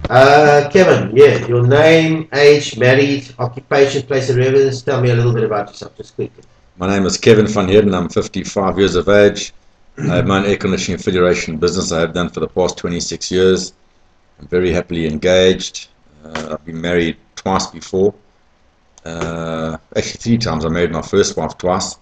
Kevin, yeah, your name, age, married, occupation, place of residence. Tell me a little bit about yourself, just quickly. My name is Kevin van Heerden. I'm 55 years of age. I have my own air conditioning federation business I have done for the past 26 years. I'm very happily engaged. I've been married twice before. Actually, three times. I married my first wife twice.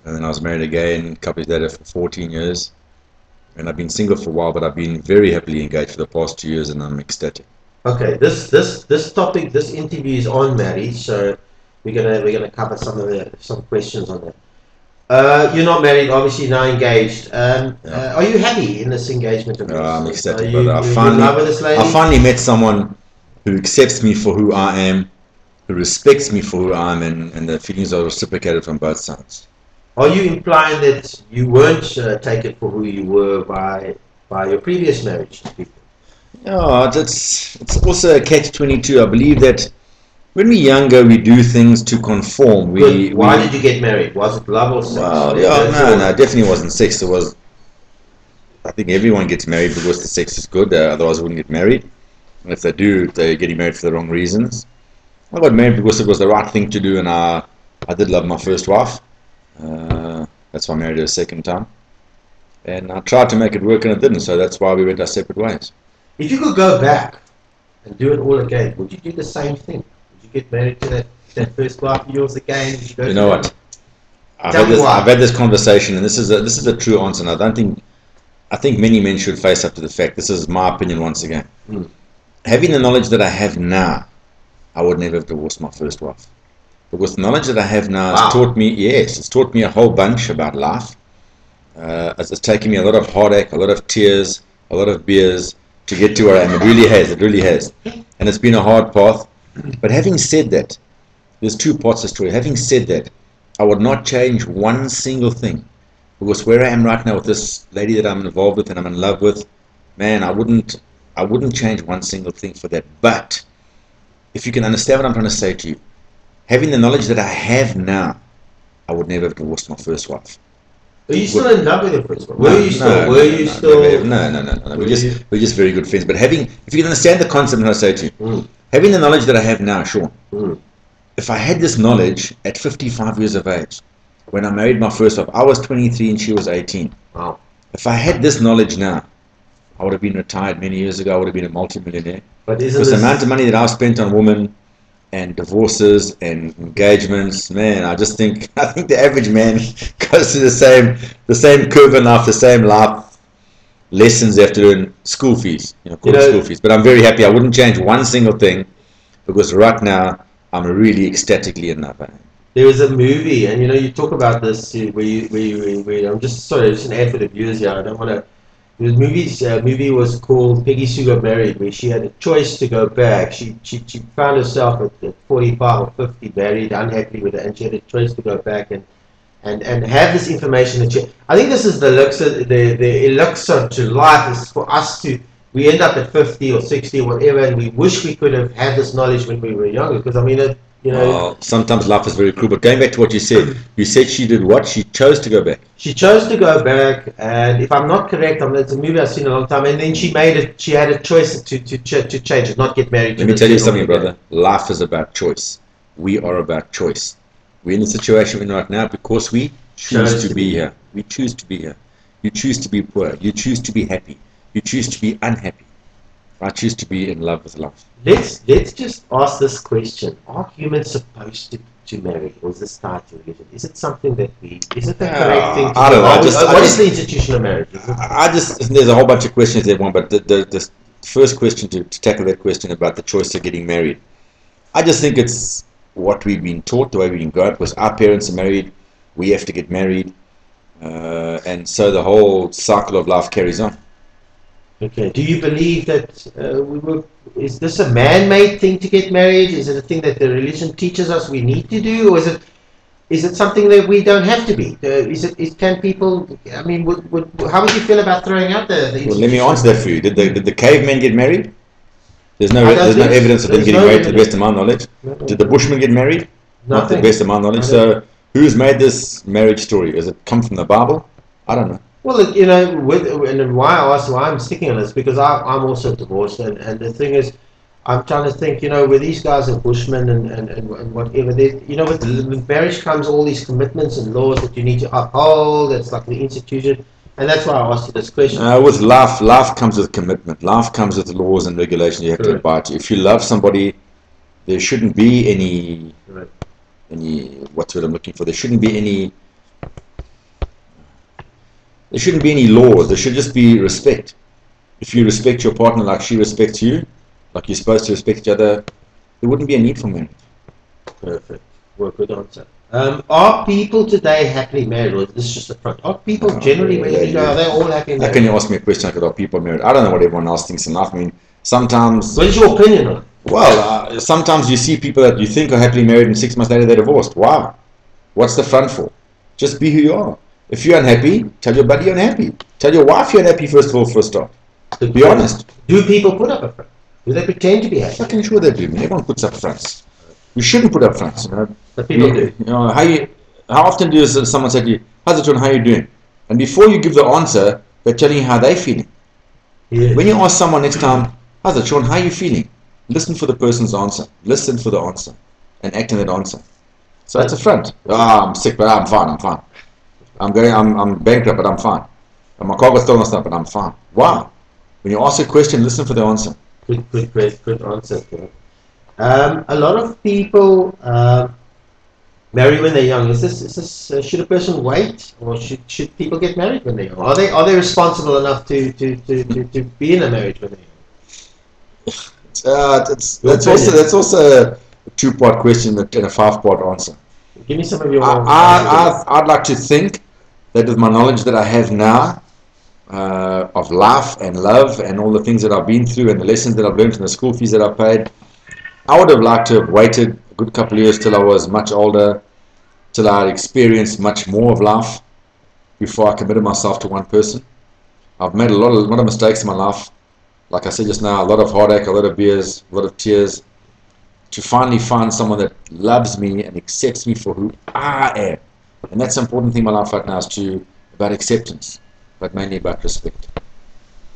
And then I was married again a couple of years later for 14 years. And I've been single for a while, but I've been very happily engaged for the past 2 years, and I'm ecstatic. Okay, this topic, this interview is on marriage, so we're gonna cover some questions on that. You're not married, obviously now engaged. Are you happy in this engagement of yours? I'm ecstatic, Are brother. you in love with this lady? I finally met someone who accepts me for who I am, who respects me for who I am, and the feelings are reciprocated from both sides. Are you implying that you weren't taken for who you were by your previous marriage to people? No, it's also a catch-22. I believe that when we're younger, we do things to conform. Why did you get married? Was it love or sex? Well, no, definitely wasn't sex. It was. I think everyone gets married because the sex is good. Otherwise, they wouldn't get married. And if they do, they're getting married for the wrong reasons. I got married because it was the right thing to do, and I did love my first wife. That's why I married her a second time. And I tried to make it work, and it didn't. So that's why we went our separate ways. If you could go back and do it all again, would you do the same thing? Would you get married to that first wife of yours again? You know what? I've had this conversation, and this is a true answer. And I think many men should face up to the fact. This is my opinion once again. Having the knowledge that I have now, I would never have divorced my first wife. Because the knowledge that I have now has taught me, it's taught me a whole bunch about life. It's taken me a lot of heartache, a lot of tears, a lot of beers to get to where I am. It really has. And it's been a hard path. But having said that, there's two parts of the story. Having said that, I would not change one single thing. Because where I am right now with this lady that I'm involved with and I'm in love with, man, I wouldn't change one single thing for that. But if you can understand what I'm trying to say to you, having the knowledge that I have now, I would never have divorced my first wife. Are you still in love with your first wife? Were you still? No. We're just very good friends. But if you can understand the concept, I say to you, having the knowledge that I have now, Sean, if I had this knowledge at 55 years of age, when I married my first wife, I was 23 and she was 18. Wow. If I had this knowledge now, I would have been retired many years ago. I would have been a multi-millionaire. But because the amount of money that I've spent on women and divorces and engagements, man, I think the average man goes through the same curve in life, the same life lessons they have to learn, school fees, school fees. But I'm very happy. I wouldn't change one single thing because right now I'm really ecstatically in love. There was a movie, and you talk about this where I'm just sorry, just an ad for the viewers here. I don't want to. The movie was called Peggy Sue Got Married, where she had a choice to go back. She found herself at 45 or 50 married, unhappy with it, and she had a choice to go back and have this information that I think this is the elixir to life is for us to. We end up at 50 or 60 or whatever, and we wish we could have had this knowledge when we were younger. Because I mean, well, sometimes life is very cruel. But going back to what you said she did what? She chose to go back. She chose to go back, and if I'm not correct, it's a movie I've seen a long time. And then she had a choice to change it, not get married. Let me tell you something, brother. Life is about choice. We are about choice. We're in the situation we're in right now because we choose to be here. We choose to be here. You choose to be poor. You choose to be happy. You choose to be unhappy. I choose to be in love with life. Let's just ask this question: are humans supposed to marry, or is this tied to religion? Is it something that is it the correct thing to do? I don't know. What is the institution of marriage? There's a whole bunch of questions there, but the first question to tackle that question about the choice of getting married, I just think it's what we've been taught, the way we've been grown up, because our parents are married, we have to get married, and so the whole cycle of life carries on. Okay. Do you believe that is this a man-made thing to get married? Is it a thing that the religion teaches us we need to do, or is it something that we don't have to be? Can people? I mean, how would you feel about throwing out the? Well, let me answer that for you. Did the cavemen get married? There's no evidence of them getting married, to the best of my knowledge. Did the Bushmen get married? Nothing. Not to the best of my knowledge. So, who's made this marriage story? Does it come from the Bible? I don't know. Well, you know, and why I asked why I'm sticking on this because I'm also divorced, and the thing is, I'm trying to think, you know, where these guys are bushmen and whatever. They, you know, with marriage comes all these commitments and laws that you need to uphold. It's like the institution, and that's why I asked you this question. With life comes with commitment. Life comes with laws and regulations you have to abide to. If you love somebody, there shouldn't be any what's what I'm looking for. There shouldn't be any laws. There should just be respect. If you respect your partner like she respects you, like you're supposed to respect each other, there wouldn't be a need for marriage. Perfect. Well, good answer. Are people today happily married, or is this just a front? Are people generally, when you go, are they all happily married? How can you ask me a question like, are people married? I don't know what everyone else thinks in life. I mean, sometimes... What is your opinion on it? Well, sometimes you see people that you think are happily married and 6 months later they're divorced. Wow. What's the front for? Just be who you are. If you're unhappy, tell your buddy you're unhappy. Tell your wife you're unhappy first of all, for a start. Be honest. Do people put up a front? Do they pretend to be happy? Fucking sure they do. Everyone puts up fronts. You shouldn't put up fronts, you know. But people do. You know, how often does someone say to you, "How's it, John? How are you doing?" And before you give the answer, they're telling you how they're feeling. Yes. When you ask someone next time, "How's it, Sean? How are you feeling?" Listen for the person's answer. Listen for the answer, and act on that answer. So it's a front. I'm sick, but I'm fine. I'm fine. I'm bankrupt, but I'm fine. And my car got stolen last night, but I'm fine. Wow. When you ask a question, listen for the answer. Good answer. A lot of people marry when they're young. Is this should a person wait, or should people get married when they're young? Are they responsible enough to be in a marriage when they're young? That's also a 2-part question and a 5-part answer. Give me some of your. I'd like to think that with my knowledge that I have now of life and love and all the things that I've been through and the lessons that I've learned and the school fees that I've paid, I would have liked to have waited a good couple of years till I was much older, till I had experienced much more of life before I committed myself to one person. I've made a lot of mistakes in my life. Like I said just now, a lot of heartache, a lot of beers, a lot of tears, to finally find someone that loves me and accepts me for who I am. And that's the important thing in my life right now, is about acceptance, but mainly about respect.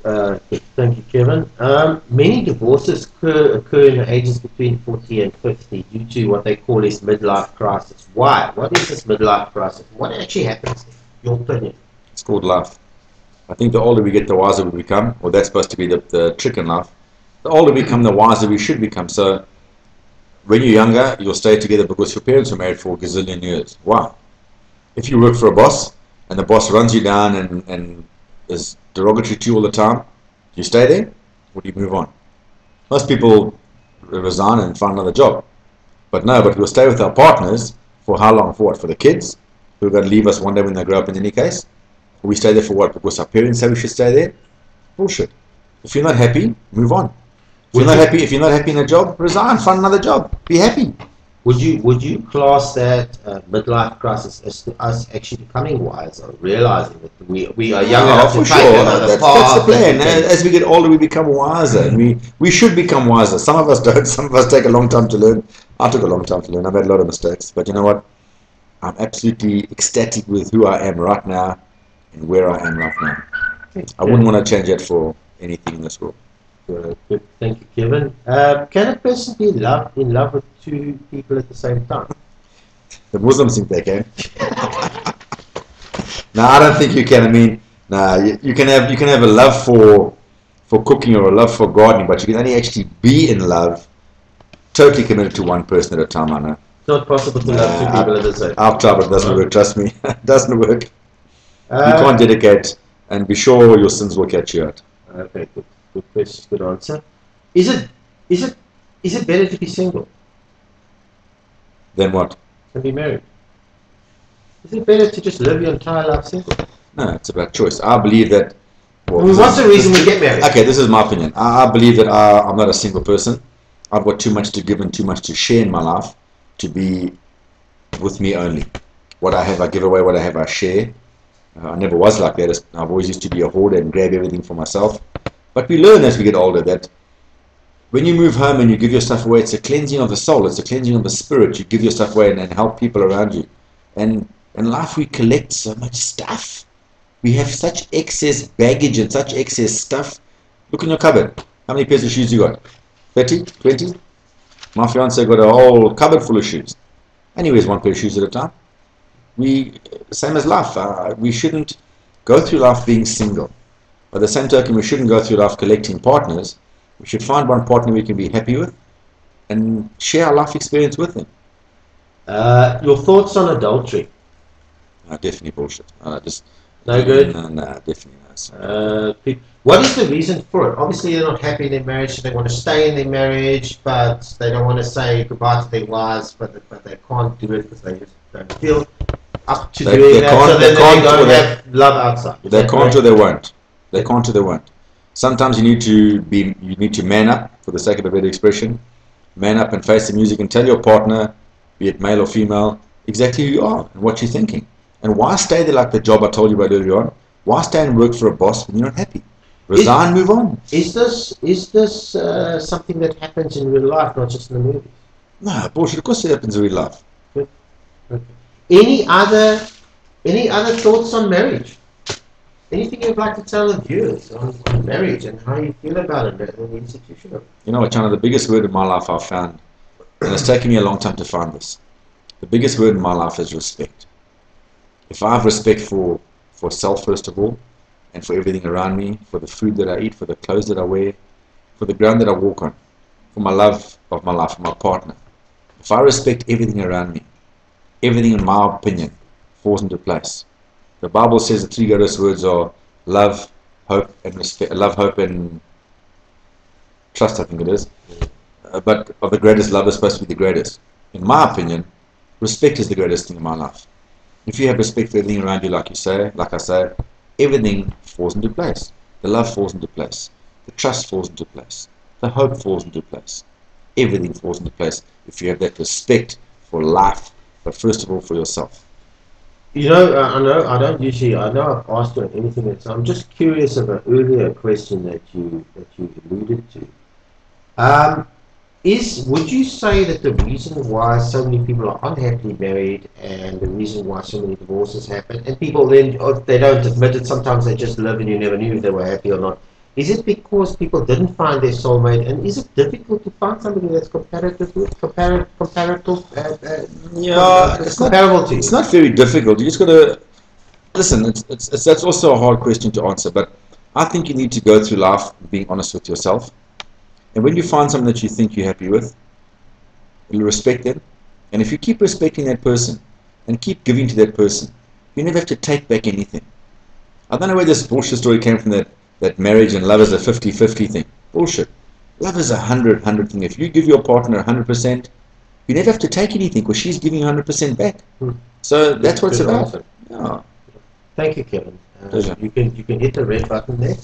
Thank you, Kevin. Many divorces occur in the ages between 40 and 50 due to what they call this midlife crisis. Why? What is this midlife crisis? What actually happens? Your opinion? It's called life. I think the older we get, the wiser we become, or that's supposed to be the trick in life. The older we become, the wiser we should become. So when you're younger, you'll stay together because your parents were married for a gazillion years. Wow. If you work for a boss, and the boss runs you down and is derogatory to you all the time, do you stay there, or do you move on? Most people resign and find another job. But we'll stay with our partners for how long? For what? For the kids, who are going to leave us one day when they grow up in any case? Or we stay there for what? Because our parents say we should stay there? Bullshit. If you're not happy, move on. If you're not happy in a job, resign, find another job. Be happy. Would you class that midlife crisis as to us actually becoming wiser, realizing that we are young enough to take another path? That's the plan. As we get older, we become wiser, and we should become wiser. Some of us don't. Some of us take a long time to learn. I took a long time to learn. I've made a lot of mistakes, but you know what? I'm absolutely ecstatic with who I am right now and where I am right now. I wouldn't want to change that for anything in this world. Good. Thank you, Kevin. Can a person be in love with two people at the same time? The Muslims think they can. No, I don't think you can. I mean, you can have a love for cooking or a love for gardening, but you can only actually be in love, totally committed to one person at a time. I know. It's not possible to love two people at the same time. I've tried, but it doesn't work. Trust me, it doesn't work. You can't dedicate, and be sure your sins will catch you out. Okay, good question, good answer. Is it better to be single than what? Than be married? Is it better to just live your entire life single? No, it's about choice. I believe that. What's the reason we get married? Okay, this is my opinion. I believe that I'm not a single person. I've got too much to give and too much to share in my life to be with me only. What I have, I give away. What I have, I share. I never was like that. I've always used to be a hoarder and grab everything for myself. But we learn as we get older that when you move home and you give your stuff away, it's a cleansing of the soul. It's a cleansing of the spirit. You give your stuff away and help people around you. And in life we collect so much stuff. We have such excess baggage and such excess stuff. Look in your cupboard. How many pairs of shoes you got? 30? 20? My fiance got a whole cupboard full of shoes. And he wears one pair of shoes at a time. Same as life. We shouldn't go through life being single. By the same token, we shouldn't go through life collecting partners. We should find one partner we can be happy with and share our life experience with them. Your thoughts on adultery? Definitely bullshit. No good? No, definitely no. What is the reason for it? Obviously, they're not happy in their marriage, so they want to stay in their marriage, but they don't want to say goodbye to their wives, but they can't do it because they just don't feel up to doing that, so then they don't have love outside. They can't or they won't. They can't or they won't. Sometimes you need to man up, for the sake of a better expression. Man up and face the music and tell your partner, be it male or female, exactly who you are and what you're thinking. And why stay there like the job I told you about earlier on? Why stay and work for a boss when you're not happy? Resign, move on. Is this something that happens in real life, not just in the movies? No, bullshit. Of course it happens in real life. Okay. Any other thoughts on marriage? Anything you'd like to tell the viewers on marriage and how you feel about it and the institution of it? You know what, Chana, the biggest word in my life I've found, and it's taken me a long time to find this, the biggest word in my life is respect. If I have respect for self, first of all, and for everything around me, for the food that I eat, for the clothes that I wear, for the ground that I walk on, for my love of my life, for my partner, if I respect everything around me, everything in my opinion falls into place. The Bible says the three greatest words are love, hope, and respect. Love, hope, and trust, I think it is. But of the greatest, love is supposed to be the greatest. In my opinion, respect is the greatest thing in my life. If you have respect for everything around you, like I say, everything falls into place. The love falls into place. The trust falls into place. The hope falls into place. Everything falls into place if you have that respect for life, but first of all for yourself. You know, I know I've asked you anything else. I'm just curious of an earlier question that you alluded to. Would you say that the reason why so many people are unhappily married and the reason why so many divorces happen, and people then, they don't admit it, sometimes they just live and you never knew if they were happy or not, is it because people didn't find their soulmate, and is it difficult to find somebody that's comparable to you? It's not very difficult. You just got to listen. That's also a hard question to answer, but I think you need to go through life being honest with yourself. And when you find someone that you think you're happy with, you respect them. And if you keep respecting that person and keep giving to that person, you never have to take back anything. I don't know where this bullshit story came from, that marriage and love is a 50-50 thing. Bullshit. Love is a 100 thing. If you give your partner 100%, you never have to take anything because she's giving 100% back. So that's what it's about. Yeah. Thank you, Kevin. Pleasure. You can hit the red button there.